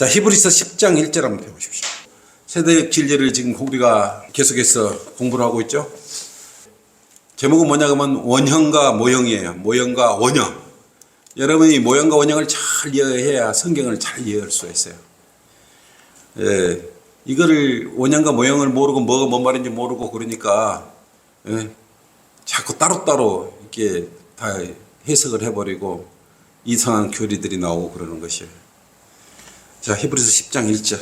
자, 히브리서 10장 1절 한번 펴보십시오. 세대적 진리를 지금 우리가 계속해서 공부를 하고 있죠. 제목은 뭐냐 그러면 원형과 모형이에요. 모형과 원형. 여러분이 모형과 원형을 잘 이해해야 성경을 잘 이해할 수가 있어요. 이거를 원형과 모형을 모르고 뭐가 뭔 말인지 모르고 그러니까 자꾸 따로따로 이렇게 다 해석을 해버리고 이상한 교리들이 나오고 그러는 것이에요. 자, 히브리서 10장 1절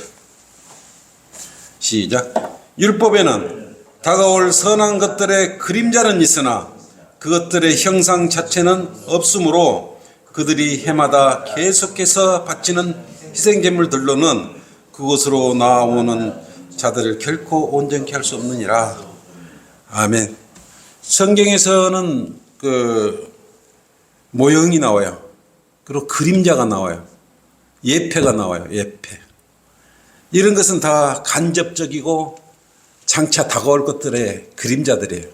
시작. 율법에는 다가올 선한 것들의 그림자는 있으나 그것들의 형상 자체는 없으므로 그들이 해마다 계속해서 바치는 희생제물들로는 그곳으로 나오는 자들을 결코 온전케 할 수 없느니라. 아멘. 성경에서는 그 모형이 나와요. 그리고 그림자가 나와요. 예패가 나와요. 예패. 이런 것은 다 간접적이고 장차 다가올 것들의 그림자들이에요.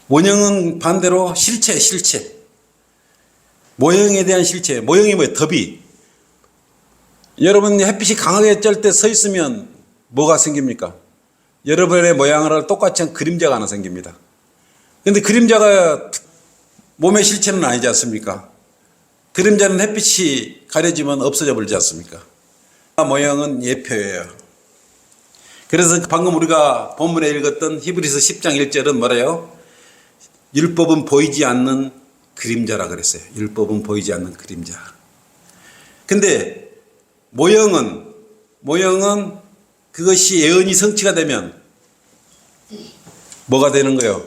원형은 반대로 실체. 모형에 대한 실체. 모형이 뭐예요? 더비. 여러분 햇빛이 강하게 쩔 때 서 있으면 뭐가 생깁니까? 여러분의 모양을 똑같이 한 그림자가 하나 생깁니다. 그런데 그림자가 몸의 실체는 아니지 않습니까? 그림자는 햇빛이 가려지면 없어져 버리지 않습니까? 모형은 예표예요. 그래서 방금 우리가 본문에 읽었던 히브리서 10장 1절은 뭐래요? 율법은 보이지 않는 그림자라 그랬어요. 율법은 보이지 않는 그림자. 근데 모형은 그것이 예언이 성취가 되면 뭐가 되는 거예요?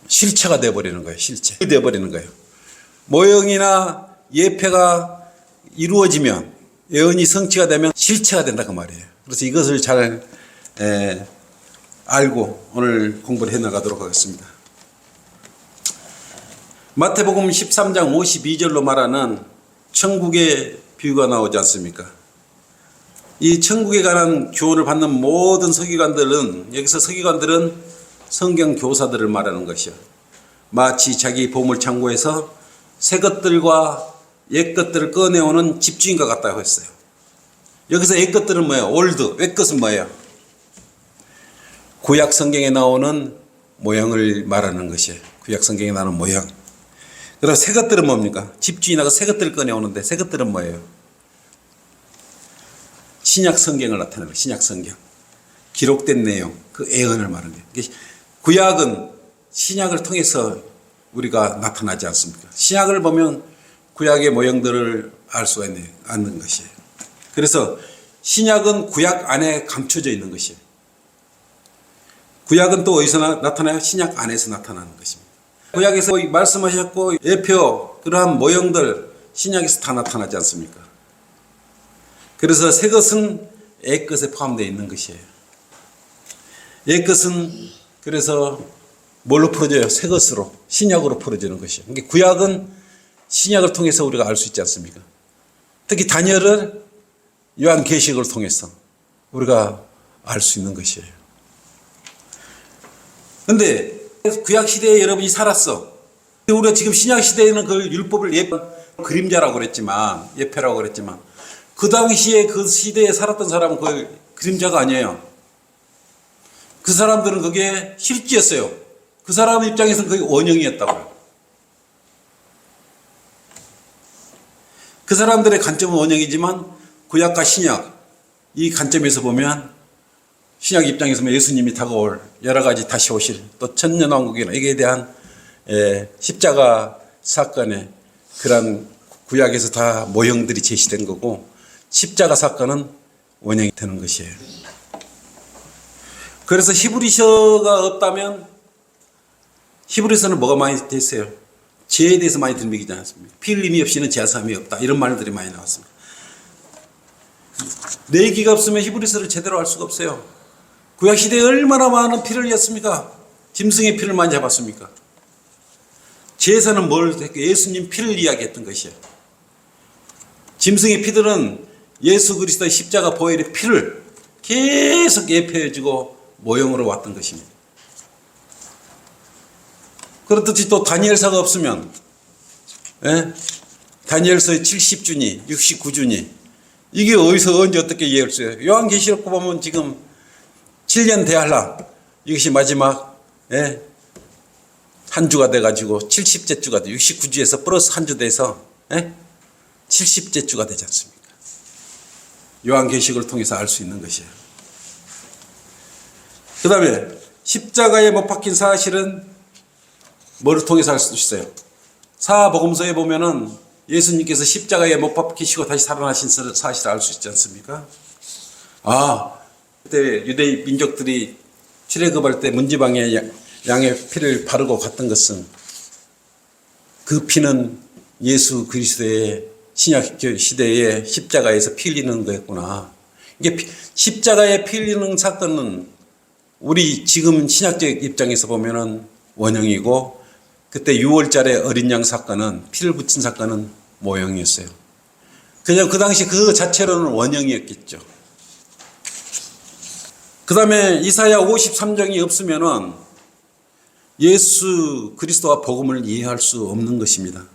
실체가 되어버리는 거예요. 실체. 되어버리는 거예요. 모형이나 예패가 이루어지면 예언이 성취가 되면 실체가 된다 그 말이에요. 그래서 이것을 잘 알고 오늘 공부를 해나가도록 하겠습니다. 마태복음 13장 52절로 말하는 천국의 비유가 나오지 않습니까? 이 천국에 관한 교훈을 받는 모든 서기관들은 여기서 서기관들은 성경 교사들을 말하는 것이요. 마치 자기 보물창고에서 새 것들과 옛 것들을 꺼내오는 집주인과 같다고 했어요. 여기서 옛 것들은 뭐예요? 올드. 옛 것은 뭐예요? 구약 성경에 나오는 모형을 말하는 것이에요. 구약 성경에 나오는 모형. 그리고 새 것들은 뭡니까? 집주인하고 새 것들을 꺼내오는데 새 것들은 뭐예요? 신약 성경을 나타내는 거예요. 신약 성경. 기록된 내용, 그 예언을 말하는 거예요. 구약은 신약을 통해서 우리가 나타나지 않습니까? 신약을 보면 구약의 모형들을 알 수가 있는 것이에요. 그래서 신약은 구약 안에 감춰져 있는 것이에요. 구약은 또 어디서 나타나요? 신약 안에서 나타나는 것입니다. 구약에서 말씀하셨고 예표 그러한 모형들 신약에서 다 나타나지 않습니까? 그래서 새 것은 옛 것에 포함되어 있는 것이에요. 옛 것은 그래서 뭘로 풀어져요? 새 것으로 신약으로 풀어지는 것이에요. 그러니까 구약은 신약을 통해서 우리가 알 수 있지 않습니까? 특히 다니엘을 요한계시록을 통해서 우리가 알 수 있는 것이에요. 그런데 구약 시대에 여러분이 살았어. 우리가 지금 신약 시대에는 그 율법을 그림자라고 그랬지만 예표라고 그랬지만 그 당시에 그 시대에 살았던 사람은 그 그림자가 아니에요. 그 사람들은 그게 실제였어요. 그 사람 입장에서는 그게 원형이었다고요. 그 사람들의 관점은 원형이지만 구약과 신약 이 관점에서 보면 신약 입장에서 예수님이 다가올 여러 가지 다시 오실 또 천년왕국이나 이에 대한 십자가 사건의 그런 구약에서 다 모형들이 제시된 거고 십자가 사건은 원형이 되는 것이에요. 그래서 히브리서가 없다면 히브리서는 뭐가 많이 됐어요? 죄에 대해서 많이 들먹이지 않습니까? 피 흘림이 없이는 죄사함이 없다. 이런 말들이 많이 나왔습니다. 내기가 없으면 히브리서를 제대로 알 수가 없어요. 구약시대에 얼마나 많은 피를 흘렸습니까? 짐승의 피를 많이 잡았습니까? 제사는 뭘 했고 예수님 피를 이야기했던 것이에요. 짐승의 피들은 예수 그리스도의 십자가 보혈의 피를 계속 예표해주고 모형으로 왔던 것입니다. 그렇듯이 또 다니엘서가 없으면 다니엘서의 70주니, 69주니. 이게 어디서 언제 어떻게 이해할 수 있어요? 요한계시록 보면 지금 7년 대할라. 이것이 마지막 한 주가 돼가지고 70째 주가 돼. 69주에서 플러스 한 주 돼서 70째 주가 되지 않습니까? 요한계시록을 통해서 알 수 있는 것이에요. 그 다음에 십자가에 못 박힌 사실은 뭐를 통해서 알 수 있어요? 사복음서에 보면은 예수님께서 십자가에 못 박히시고 다시 살아나신 사실을 알 수 있지 않습니까? 그때 유대 민족들이 출애굽할 때 문지방에 양의 피를 바르고 갔던 것은 그 피는 예수 그리스도의 신약 시대에 십자가에서 피 흘리는 거였구나. 이게 십자가에 피 흘리는 사건은 우리 지금 신약적 입장에서 보면은 원형이고, 그때 6월절에 어린 양 사건은, 피를 붙인 사건은 모형이었어요. 그냥 그 당시 그 자체로는 원형이었겠죠. 그 다음에 이사야 53장이 없으면은 예수 그리스도와 복음을 이해할 수 없는 것입니다.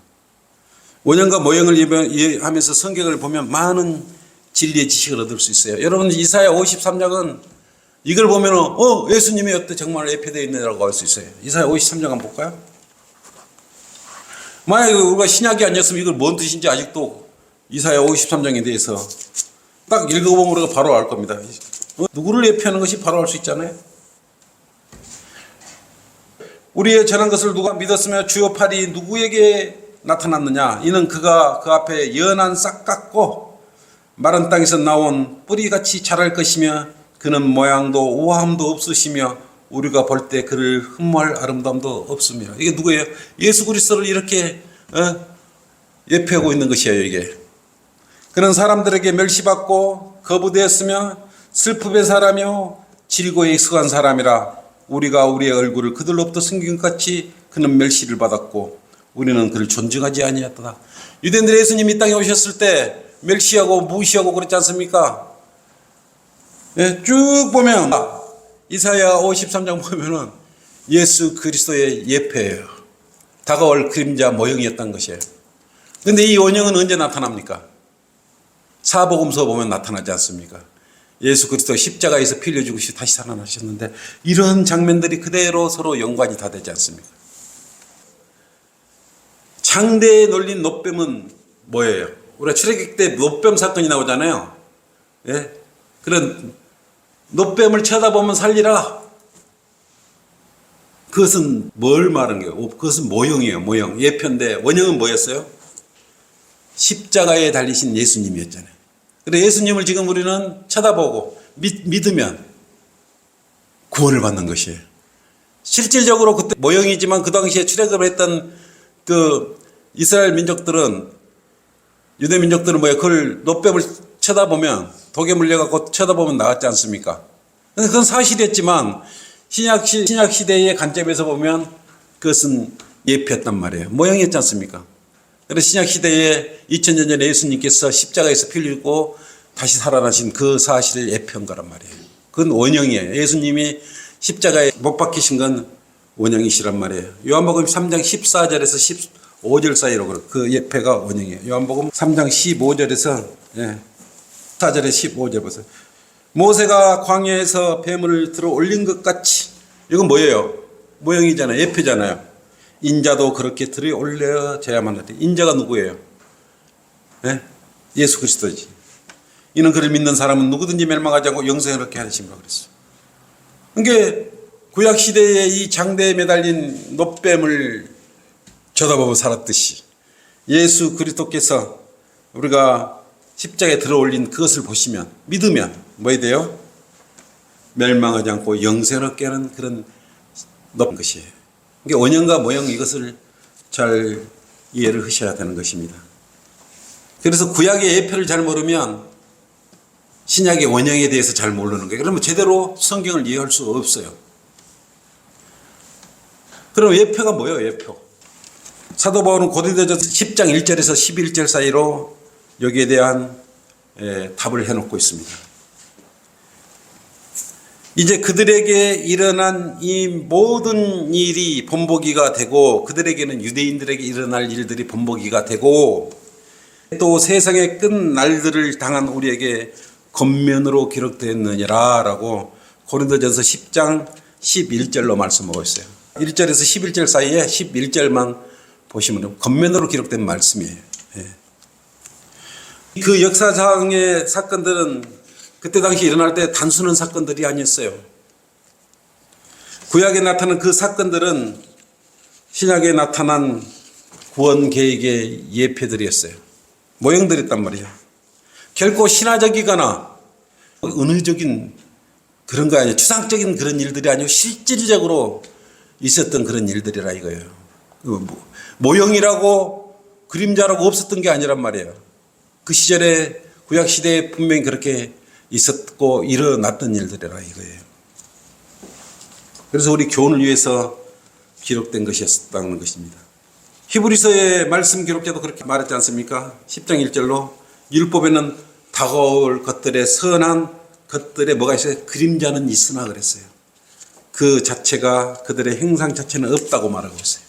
원형과 모형을 이해하면서 성경을 보면 많은 진리의 지식을 얻을 수 있어요. 여러분, 이사야 53장은 이걸 보면은 예수님이 어때 정말 예표되어 있느라고 할 수 있어요. 이사야 53장 한번 볼까요? 만약에 우리가 신약이 아니었으면 이걸 뭔 뜻인지 아직도 이사야 53장에 대해서 딱 읽어보면 우리가 바로 알 겁니다. 누구를 예표하는 것이 바로 알 수 있잖아요. 우리의 전한 것을 누가 믿었으며 주요 팔이 누구에게 나타났느냐? 이는 그가 그 앞에 연한 싹 같고 마른 땅에서 나온 뿌리같이 자랄 것이며 그는 모양도 우아함도 없으시며 우리가 볼 때 그를 흠모할 아름다움도 없으며. 이게 누구예요? 예수 그리스도를 이렇게 예표하고 있는 것이에요. 이게 그는 사람들에게 멸시받고 거부되었으며 슬픔의 사람이요 질고에 익숙한 사람이라 우리가 우리의 얼굴을 그들로부터 숨긴 것 같이 그는 멸시를 받았고 우리는 그를 존중하지 아니하였다. 유대인들이 예수님이 이 땅에 오셨을 때 멸시하고 무시하고 그랬지 않습니까? 쭉 보면 이사야 53장 보면은 예수 그리스도의 예표예요. 다가올 그림자 모형이었던 것이에요. 그런데 이 원형은 언제 나타납니까? 사복음서 보면 나타나지 않습니까? 예수 그리스도 십자가에서 피 흘려 죽으시고 다시 살아나셨는데 이런 장면들이 그대로 서로 연관이 다 되지 않습니까? 장대에 놀린 놋뱀은 뭐예요? 우리가 출애굽 때 놋뱀 사건이 나오잖아요. 그런 놋뱀을 쳐다보면 살리라. 그것은 뭘 말하는 거예요? 그것은 모형이에요. 모형. 예표인데 원형은 뭐였어요? 십자가에 달리신 예수님이었잖아요. 그래서 예수님을 지금 우리는 쳐다보고 믿으면 구원을 받는 것이에요. 실질적으로 그때 모형이지만 그 당시에 출애굽을 했던 그 이스라엘 민족들은, 유대 민족들은 뭐예요? 그걸 놋뱀을 쳐다보면, 독에 물려갖고 쳐다보면 나왔지 않습니까? 그건 사실이었지만 신약 시대의 관점에서 보면 그것은 예표였단 말이에요. 모형이었지 않습니까? 그래서 신약 시대에 2000년 전에 예수님께서 십자가에서 피 흘리고 다시 살아나신 그 사실을 예표한 거란 말이에요. 그건 원형이에요. 예수님이 십자가에 못 박히신 건 원형이시란 말이에요. 요한복음 3장 14절에서 15절 사이로 그 예표가 원형이에요. 요한복음 3장 15절에서 14절에 15절 보세요. 모세가 광야에서 뱀을 들어 올린 것 같이, 이건 뭐예요? 모형이잖아요. 예표잖아요. 인자도 그렇게 들어 올려져야만 하대. 인자가 누구예요? 예수 그리스도지. 이는 그를 믿는 사람은 누구든지 멸망하지 않고 영생을 얻게 하심이라고 그랬어요. 그러니까 구약 시대에 이 장대에 매달린 놋뱀을 쳐다보고 살았듯이 예수 그리스도께서 우리가 십자가에 들어 올린 그것을 보시면, 믿으면 뭐야 돼요? 멸망하지 않고 영생을 얻게 하는 그런 것이에요. 그러니까 원형과 모형, 이것을 잘 이해를 하셔야 되는 것입니다. 그래서 구약의 예표를 잘 모르면 신약의 원형에 대해서 잘 모르는 거예요. 그러면 제대로 성경을 이해할 수 없어요. 그럼 예표가 뭐예요? 예표. 사도 바울은 고린도전서 10장 1절에서 11절 사이로 여기에 대한 답을 해놓고 있습니다. 이제 그들에게 일어난 이 모든 일이 본보기가 되고, 그들에게는 유대인들에게 일어날 일들이 본보기가 되고, 또 세상의 끝 날들을 당한 우리에게 겉면으로 기록되었느니라 라고 고린도전서 10장 11절로 말씀하고 있어요. 1절에서 11절 사이에 11절만 보시면 겉면으로 기록된 말씀이에요. 그 역사상의 사건들은 그때 당시 일어날 때 단순한 사건들이 아니었어요. 구약에 나타난 그 사건들은 신약에 나타난 구원 계획의 예표들이었어요. 모형들이었단 말이에요. 결코 신화적이거나 은유적인 그런 거 아니에요. 추상적인 그런 일들이 아니고 실질적으로 있었던 그런 일들이라 이거예요. 모형이라고 그림자라고 없었던 게 아니란 말이에요. 그 시절에 구약 시대에 분명히 그렇게 있었고 일어났던 일들이라 이거예요. 그래서 우리 교훈을 위해서 기록된 것이었다는 것입니다. 히브리서의 말씀 기록자도 그렇게 말했지 않습니까? 10장 1절로 율법에는 다가올 것들의 선한 것들에 뭐가 있어요? 그림자는 있으나 그랬어요. 그 자체가 그들의 행상 자체는 없다고 말하고 있어요.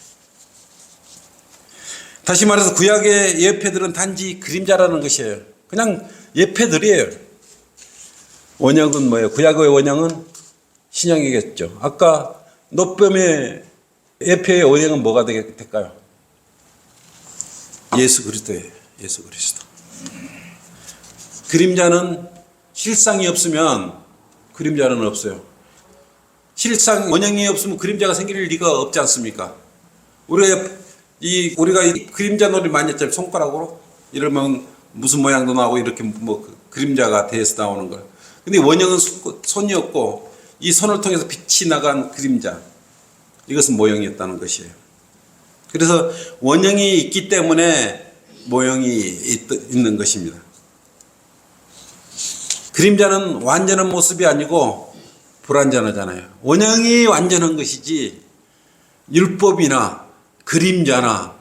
다시 말해서 구약의 예표들은 단지 그림자라는 것이에요. 그냥 예표들이에요. 원형은 뭐예요? 구약의 원형은 신형이겠죠. 아까 노뱀의 예표의 원형은 뭐가 될까요? 예수 그리스도예요. 예수 그리스도. 그림자는 실상이 없으면 그림자는 없어요. 실상 원형이 없으면 그림자가 생길 리가 없지 않습니까? 우리가 이 그림자 놀이 많이 했잖아요. 손가락으로 이러면 무슨 모양도 나오고 이렇게 뭐 그림자가 돼서 나오는 거. 근데 원형은 손이 없고 이 손을 통해서 빛이 나간 그림자. 이것은 모형이었다는 것이에요. 그래서 원형이 있기 때문에 모형이 있는 것입니다. 그림자는 완전한 모습이 아니고 불완전하잖아요. 원형이 완전한 것이지 율법이나 그림자나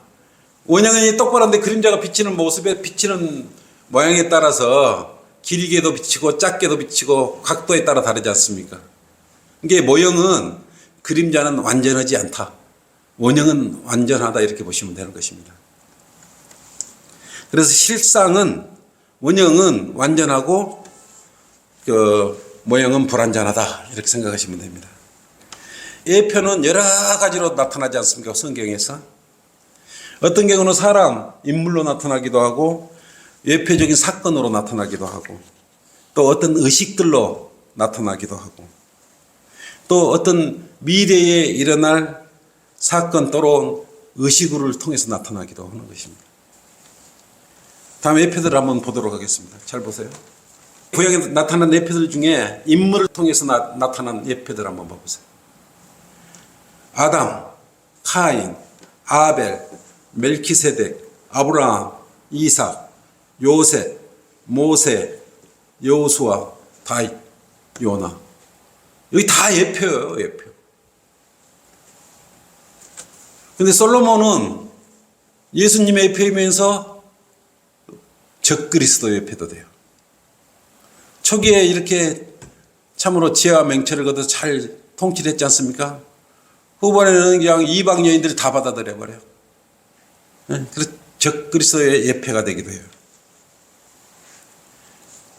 원형이 똑바른데 그림자가 비치는 모습에 비치는 모양에 따라서 길게도 비치고 작게도 비치고 각도에 따라 다르지 않습니까? 이게 모형은 그림자는 완전하지 않다. 원형은 완전하다 이렇게 보시면 되는 것입니다. 그래서 실상은 원형은 완전하고 모형은 불완전하다 이렇게 생각하시면 됩니다. 예표는 여러 가지로 나타나지 않습니까? 성경에서 어떤 경우는 사람, 인물로 나타나기도 하고 예표적인 사건으로 나타나기도 하고 또 어떤 의식들로 나타나기도 하고 또 어떤 미래에 일어날 사건 또는 의식을 통해서 나타나기도 하는 것입니다. 다음 예표들을 한번 보도록 하겠습니다. 잘 보세요. 구약에 나타난 예표들 중에 인물을 통해서 나타난 예표들 한번 봐보세요. 아담, 카인, 아벨, 멜키세덱, 아브라함, 이삭, 요셉, 모세, 여호수아, 다윗, 요나. 여기 다 예표예요, 예표. 근데 솔로몬은 예수님의 예표이면서 적그리스도의 예표도 돼요. 초기에 이렇게 참으로 지혜와 맹철을 거둬서 잘 통치를 했지 않습니까? 후반에는 그냥 이방 여인들이 다 받아들여 버려요. 그래서 적그리스도의 예표가 되기도 해요.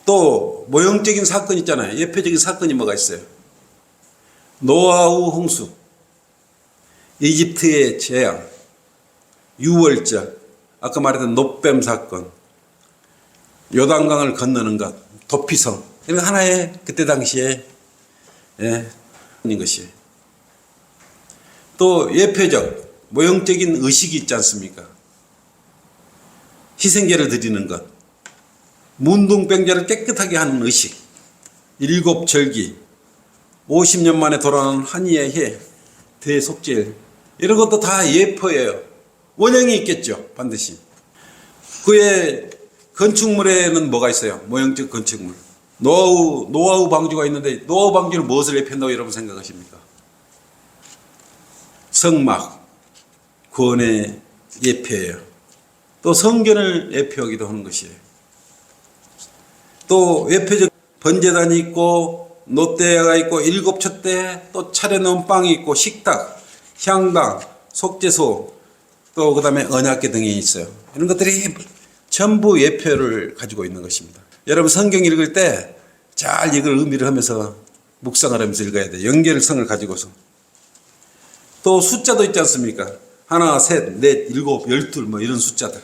또 모형적인 사건 있잖아요. 예표적인 사건이 뭐가 있어요? 노아우 홍수, 이집트의 재앙, 유월절, 아까 말했던 노뱀 사건, 요단강을 건너는 것, 도피성, 이런 하나의 그때 당시에 있는 것이에요. 또 예표적, 모형적인 의식이 있지 않습니까? 희생제를 드리는 것, 문둥병자를 깨끗하게 하는 의식, 일곱절기, 50년 만에 돌아오는 한이의 해, 대속죄일, 이런 것도 다 예표예요. 원형이 있겠죠, 반드시. 그의 건축물에는 뭐가 있어요? 모형적 건축물. 노아우 방주가 있는데 노아우 방주는 무엇을 예표한다고 여러분 생각하십니까? 성막, 구원의 예표예요. 또 성전을 예표하기도 하는 것이에요. 또 예표적 번제단이 있고 노대가 있고 일곱촛대, 또 차려놓은 빵이 있고 식탁, 향당, 속죄소, 또 그 다음에 언약궤 등이 있어요. 이런 것들이 전부 예표를 가지고 있는 것입니다. 여러분 성경 읽을 때 잘 이걸 의미를 하면서 묵상을 하면서 읽어야 돼요. 연결성을 가지고서. 또 숫자도 있지 않습니까? 하나, 셋, 넷, 일곱, 열둘 뭐 이런 숫자들.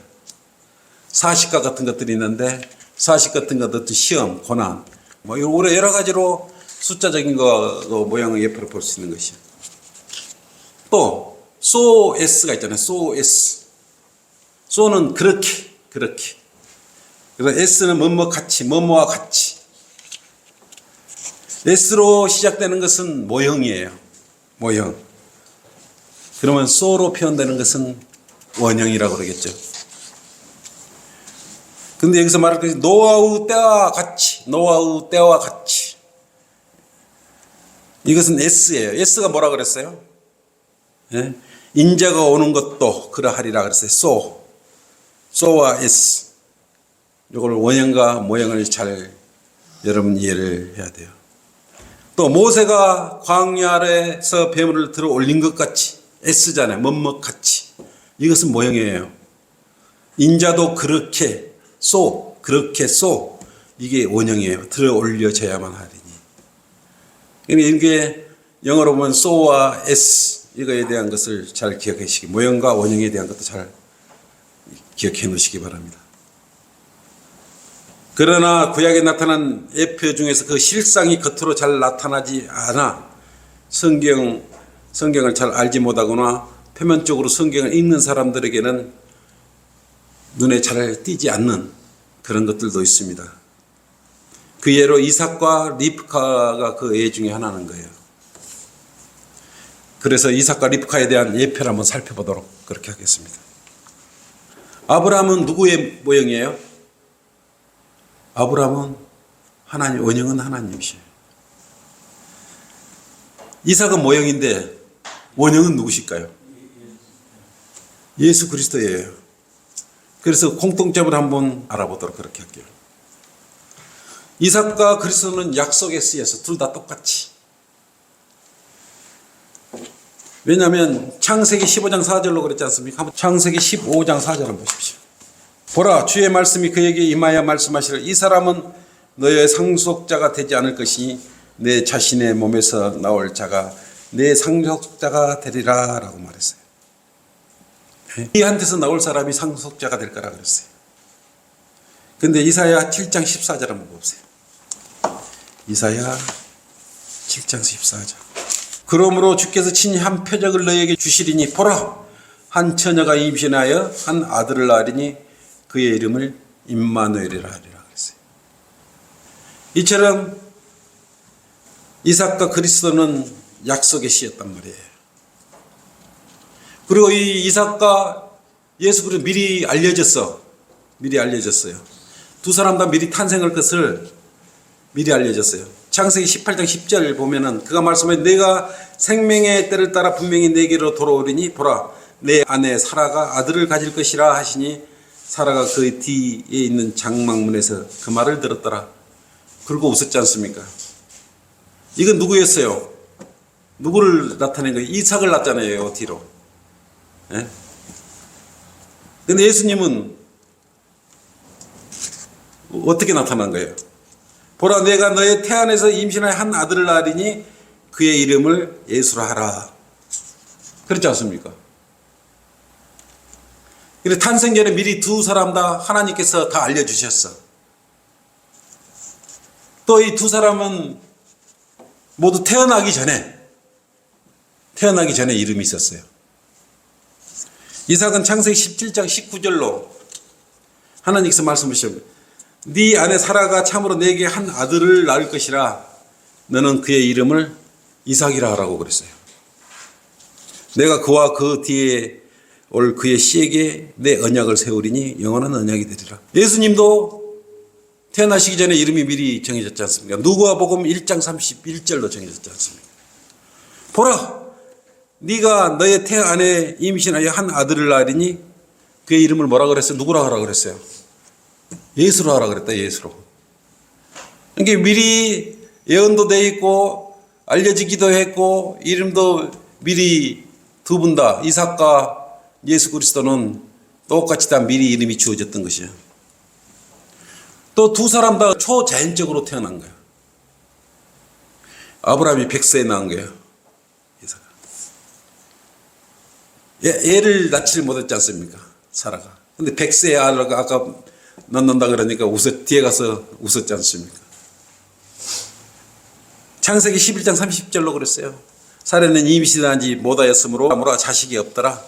사십과 같은 것들이 있는데 사십 같은 것도 시험, 고난 뭐 여러 가지로 숫자적인 거 모양의 예표를 볼 수 있는 것이에요. 또 소S가 있잖아요. 소S. 소는 그렇게. 그래서 S는 뭐뭐 같이, 뭐뭐와 같이. S로 시작되는 것은 모형이에요. 모형. 그러면 소로 표현되는 것은 원형이라고 그러겠죠. 근데 여기서 말할 것이 노아우 때와 같이, 노아우 때와 같이. 이것은 S예요. S가 뭐라 그랬어요? 예? 인자가 오는 것도 그러하리라 그랬어요. 소와 S. 이걸 원형과 모형을 잘 여러분 이해를 해야 돼요. 또 모세가 광야 아래서 뱀을 들어 올린 것 같이 S잖아요. 뭐뭐 같이. 이것은 모형이에요. 인자도 그렇게 그렇게 이게 원형이에요. 들어 올려져야만 하리니. 그러니까 이게 영어로 보면 so와 s 이거에 대한 것을 잘 기억하시기, 모형과 원형에 대한 것도 잘 기억해 놓으시기 바랍니다. 그러나 구약에 나타난 예표 중에서 그 실상이 겉으로 잘 나타나지 않아 성경을 잘 알지 못하거나 표면적으로 성경을 읽는 사람들에게는 눈에 잘 띄지 않는 그런 것들도 있습니다. 그 예로 이삭과 리브카가 그 예 중에 하나는 거예요. 그래서 이삭과 리브카에 대한 예표를 한번 살펴보도록 그렇게 하겠습니다. 아브라함은 누구의 모형이에요? 아브라함은 하나님, 원형은 하나님이시에요. 이삭은 모형인데 원형은 누구실까요? 예수 그리스도예요. 그래서 공통점을 한번 알아보도록 그렇게 할게요. 이삭과 그리스도는 약속에 쓰여서 둘 다 똑같이. 왜냐하면 창세기 15장 4절로 그랬지 않습니까? 창세기 15장 4절 한번 보십시오. 보라, 주의 말씀이 그에게 임하여 말씀하시를 이 사람은 너의 상속자가 되지 않을 것이니 내 자신의 몸에서 나올 자가 내 상속자가 되리라 라고 말했어요. 이한테서 나올 사람이 상속자가 될 거라 그랬어요. 근데 이사야 7장 14절 한번 보세요. 이사야 7장 14절. 그러므로 주께서 친히 한 표적을 너에게 주시리니 보라, 한 처녀가 임신하여 한 아들을 낳으리니 그의 이름을 임마누엘이라 하리라 그랬어요. 이처럼 이삭과 그리스도는 약속의 씨였단 말이에요. 그리고 이 이삭과 예수 그리스도 미리 알려졌어요. 두 사람 다 미리 탄생할 것을 미리 알려졌어요. 창세기 18장 10절 보면은 그가 말씀해 내가 생명의 때를 따라 분명히 내게로 돌아오리니 보라 내 아내 사라가 아들을 가질 것이라 하시니 사라가 그 뒤에 있는 장막문에서 그 말을 들었더라. 그리고 웃었지 않습니까? 이건 누구였어요? 누구를 나타낸 거예요? 이삭을 낳았잖아요. 뒤로. 예? 근데 예수님은 어떻게 나타난 거예요? 보라 내가 너의 태안에서 임신하여 한 아들을 낳으리니 그의 이름을 예수라 하라. 그렇지 않습니까? 그래서 탄생 전에 미리 두 사람 다 하나님께서 다 알려주셨어. 또 이 두 사람은 모두 태어나기 전에 이름이 있었어요. 이삭은 창세기 17장 19절로 하나님께서 말씀하셨습니다. 네 아내 사라가 참으로 내게 한 아들을 낳을 것이라 너는 그의 이름을 이삭이라 하라고 그랬어요. 내가 그와 그 뒤에 올 그의 씨에게 내 언약을 세우리니 영원한 언약이 되리라. 예수님도 태어나시기 전에 이름이 미리 정해졌지 않습니까? 누가복음 1장 31절로 정해졌지 않습니까? 보라 네가 너의 태 안에 임신하여 한 아들을 낳으리니 그의 이름을 뭐라 그랬어요? 누구라 하라 그랬어요? 예수로 하라 그랬다. 예수로. 이게 미리 예언도 돼 있고 알려지기도 했고 이름도 미리 두 분 다 이삭과 예수 그리스도는 똑같이 다 미리 이름이 주어졌던 것이에요. 또 두 사람 다 초자연적으로 태어난 거예요. 아브라함이 100세에 낳은 거예요. 이삭을. 애를 낳지를 못했지 않습니까? 사라가. 근데 100세에 아까 낳는다 그러니까 뒤에 가서 웃었지 않습니까? 창세기 11장 30절로 그랬어요. 사례는 임신한 지 못하였으므로 아무라 자식이 없더라.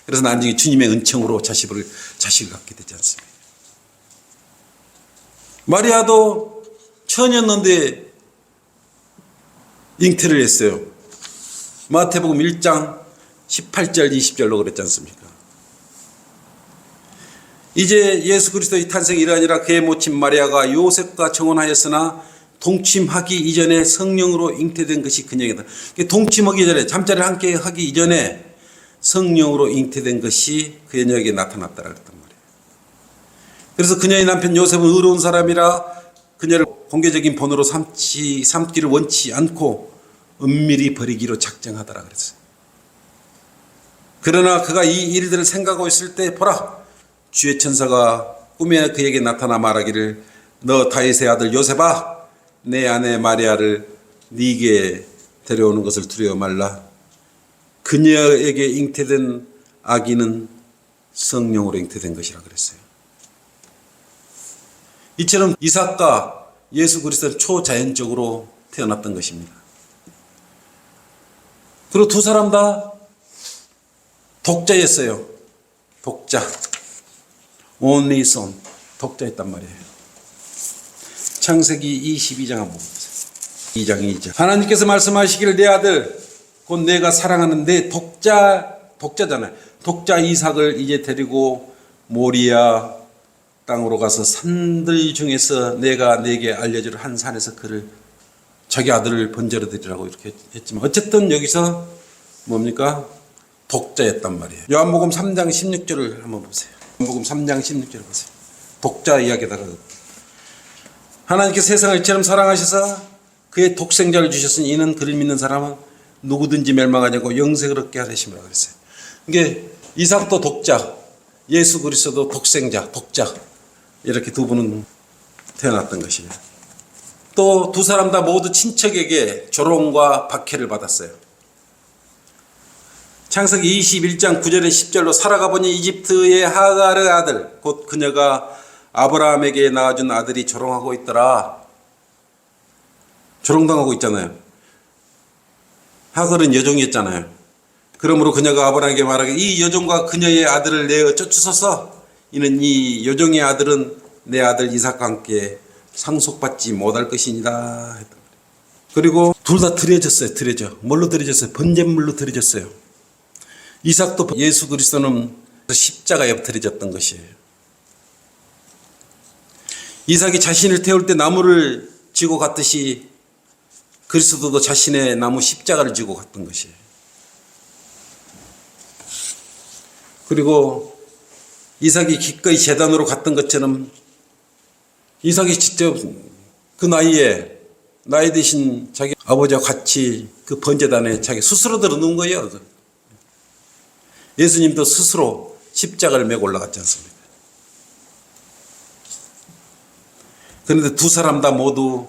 그래서 나중에 주님의 은총으로 자식을 갖게 되지 않습니까? 마리아도 처녀였는데 잉태를 했어요. 마태복음 1장 18절 20절로 그랬지 않습니까? 이제 예수 그리스도의 탄생이 이러하니라 그의 모친 마리아가 요셉과 정혼하였으나 동침하기 이전에 성령으로 잉태된 것이 그녀이다. 동침하기 전에 잠자리를 함께 하기 이전에 성령으로 잉태된 것이 그녀에게 나타났다라 그랬단 말이에요. 그래서 그녀의 남편 요셉은 의로운 사람이라 그녀를 공개적인 본으로 삼기를 원치 않고 은밀히 버리기로 작정하더라 그랬어요. 그러나 그가 이 일들을 생각하고 있을 때 보라 주의 천사가 꿈에 그에게 나타나 말하기를 너 다윗의 아들 요셉아 내 아내 마리아를 네게 데려오는 것을 두려워 말라. 그녀에게 잉태된 아기는 성령으로 잉태된 것이라 그랬어요. 이처럼 이삭과 예수 그리스도는 초자연적으로 태어났던 것입니다. 그리고 두 사람 다 독자였어요. 독자. only son. 독자였단 말이에요. 창세기 22장 한번 보세요. 2장 2절. 하나님께서 말씀하시기를 내 아들 곧 내가 사랑하는 내 독자잖아요. 독자 이삭을 이제 데리고 모리아 땅으로 가서 산들 중에서 내가 내게 알려줄 한 산에서 그를 자기 아들을 번제로 드리라고 이렇게 했지만 어쨌든 여기서 뭡니까? 독자였단 말이에요. 요한복음 3장 16절을 한번 보세요. 요한복음 3장 16절을 보세요. 독자 이야기다가 하나님께서 세상을 이처럼 사랑하셔서 그의 독생자를 주셨으니 이는 그를 믿는 사람은 누구든지 멸망하지 않고 영생을 얻게 하심이라 그랬어요. 이게 이삭도 독자, 예수 그리스도도 독생자, 독자 이렇게 두 분은 태어났던 것이에요. 또 두 사람 다 모두 친척에게 조롱과 박해를 받았어요. 창세기 21장 9절에 10절로 살아가 보니 이집트의 하갈의 아들 곧 그녀가 아브라함에게 낳아준 아들이 조롱하고 있더라. 조롱당하고 있잖아요. 하갈은 여종이었잖아요. 그러므로 그녀가 아브라함에게 말하기를 이 여종과 그녀의 아들을 내어 쫓으소서. 이는 이 여종의 아들은 내 아들 이삭과 함께 상속받지 못할 것이니라. 그리고 둘 다 들여졌어요. 들여져. 뭘로 들여졌어요? 번제물로 들여졌어요. 이삭도 예수 그리스도는 십자가에 엎드려졌던 것이에요. 이삭이 자신을 태울 때 나무를 지고 갔듯이 그리스도도 자신의 나무 십자가를 지고 갔던 것이에요. 그리고 이삭이 기꺼이 제단으로 갔던 것처럼 이삭이 직접 그 나이에 나이 드신 자기 아버지와 같이 그 번제단에 자기 스스로 들어놓은 거예요. 예수님도 스스로 십자가를 메고 올라갔지 않습니까? 그런데 두 사람 다 모두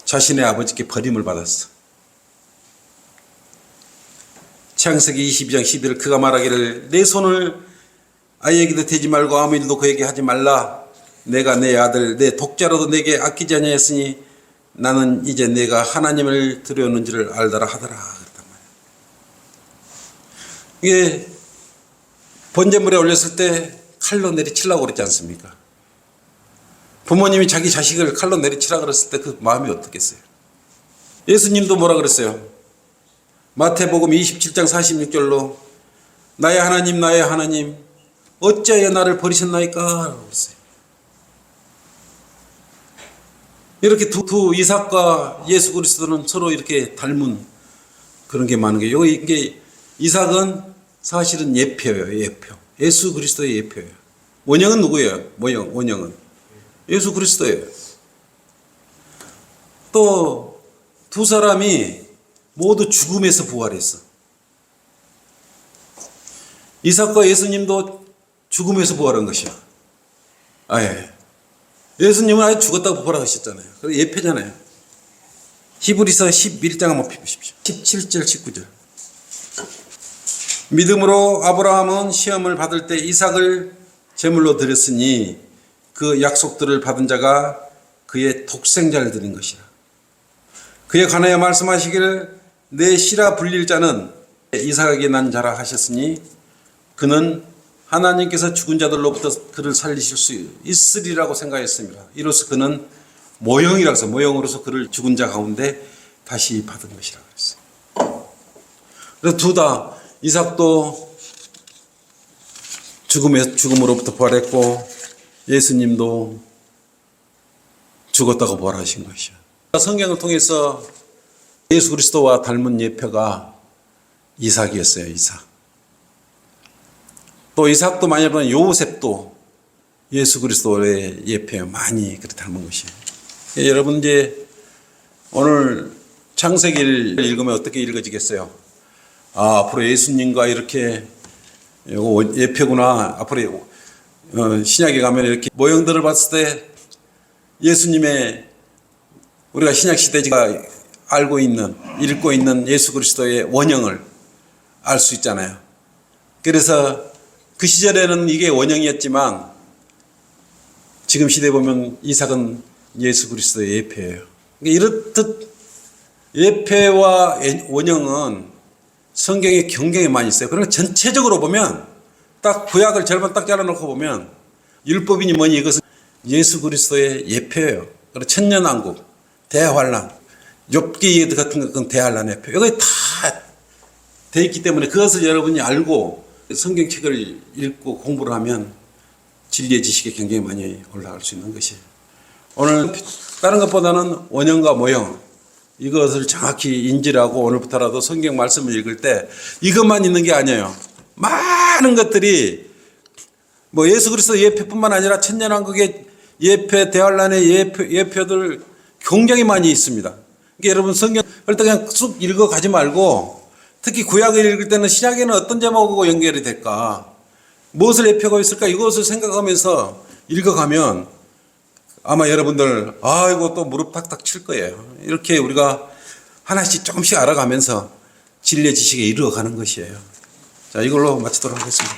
자신의 아버지께 버림을 받았어. 창세기 22장 12절 그가 말하기를 내 손을 아이에게도 대지 말고 아무 일도 그에게 하지 말라. 내가 내 아들 내 독자로도 내게 아끼지 아니하였으니 나는 이제 내가 하나님을 들여오는 줄을 알더라 하더라 그랬단 말이에요. 이게 번제물에 올렸을 때 칼로 내리치려고 그랬지 않습니까? 부모님이 자기 자식을 칼로 내리치라 그랬을 때 그 마음이 어떻겠어요? 예수님도 뭐라 그랬어요? 마태복음 27장 46절로 나의 하나님 나의 하나님 어찌하여 나를 버리셨나이까? 그랬어요. 이렇게 두 이삭과 예수 그리스도는 서로 이렇게 닮은 그런 게 많은 거예요. 이게 이삭은 사실은 예표예요. 예표. 예수 그리스도의 예표예요. 원형은 누구예요? 원형은 예수 그리스도예요. 또 두 사람이 모두 죽음에서 부활했어. 이삭과 예수님도 죽음에서 부활한 것이야. 아예. 예수님은 아예 죽었다고 부활하셨잖아요. 그리고 예표잖아요. 히브리서 11장 한번 펴보십시오. 17절 19절. 믿음으로 아브라함은 시험을 받을 때 이삭을 제물로 드렸으니 그 약속들을 받은 자가 그의 독생자를 드린 것이라. 그에 관하여 말씀하시기를 내 씨라 불릴 자는 이삭에게 난 자라 하셨으니 그는 하나님께서 죽은 자들로부터 그를 살리실 수 있으리라고 생각했습니다. 이로써 그는 모형이라고 해서 모형으로서 그를 죽은 자 가운데 다시 받은 것이라고 했어요. 그래서 둘 다 이삭도 죽음으로부터 부활했고 예수님도 죽었다고 부활하신 것이요. 성경을 통해서 예수 그리스도와 닮은 예표가 이삭이었어요. 이삭. 또 이삭도 많이 보면 요셉도 예수 그리스도의 예표에 많이 그렇게 닮은 것이에요. 여러분 이제 오늘 창세기를 읽으면 어떻게 읽어지겠어요? 아, 앞으로 예수님과 이렇게 예표구나. 앞으로 신약에 가면 이렇게 모형들을 봤을 때 예수님의 우리가 신약 시대가 알고 있는 읽고 있는 예수 그리스도의 원형을 알 수 있잖아요. 그래서 그 시절에는 이게 원형이었지만 지금 시대에 보면 이삭은 예수 그리스도의 예표예요. 이렇듯 예표와 원형은 성경에 경경에 많이 있어요. 그러나 전체적으로 보면 딱 구약을 절반 딱 잘라놓고 보면 율법이니 뭐니 이것은 예수 그리스도의 예표예요. 그리고 천년왕국, 대환란, 욥기 같은 건 대환란의 예표. 이거 다 돼 있기 때문에 그것을 여러분이 알고 성경책을 읽고 공부를 하면 진리의 지식에 굉장히 많이 올라갈 수 있는 것이에요. 오늘 다른 것보다는 원형과 모형 이것을 정확히 인지를 하고 오늘부터라도 성경 말씀을 읽을 때 이것만 있는 게 아니에요. 많은 것들이 뭐 예수 그리스도 예표뿐만 아니라 천년왕국의 예표, 대환란의 예표들 굉장히 많이 있습니다. 그러니까 여러분 성경 할 때 그냥 쑥 읽어가지 말고 특히 구약을 읽을 때는 신약에는 어떤 제목하고 연결이 될까? 무엇을 예표가 있을까? 이것을 생각하면서 읽어가면 아마 여러분들 이거 또 무릎 탁탁 칠 거예요. 이렇게 우리가 하나씩 조금씩 알아가면서 진리의 지식에 이르러가는 것이에요. 자, 이걸로 마치도록 하겠습니다.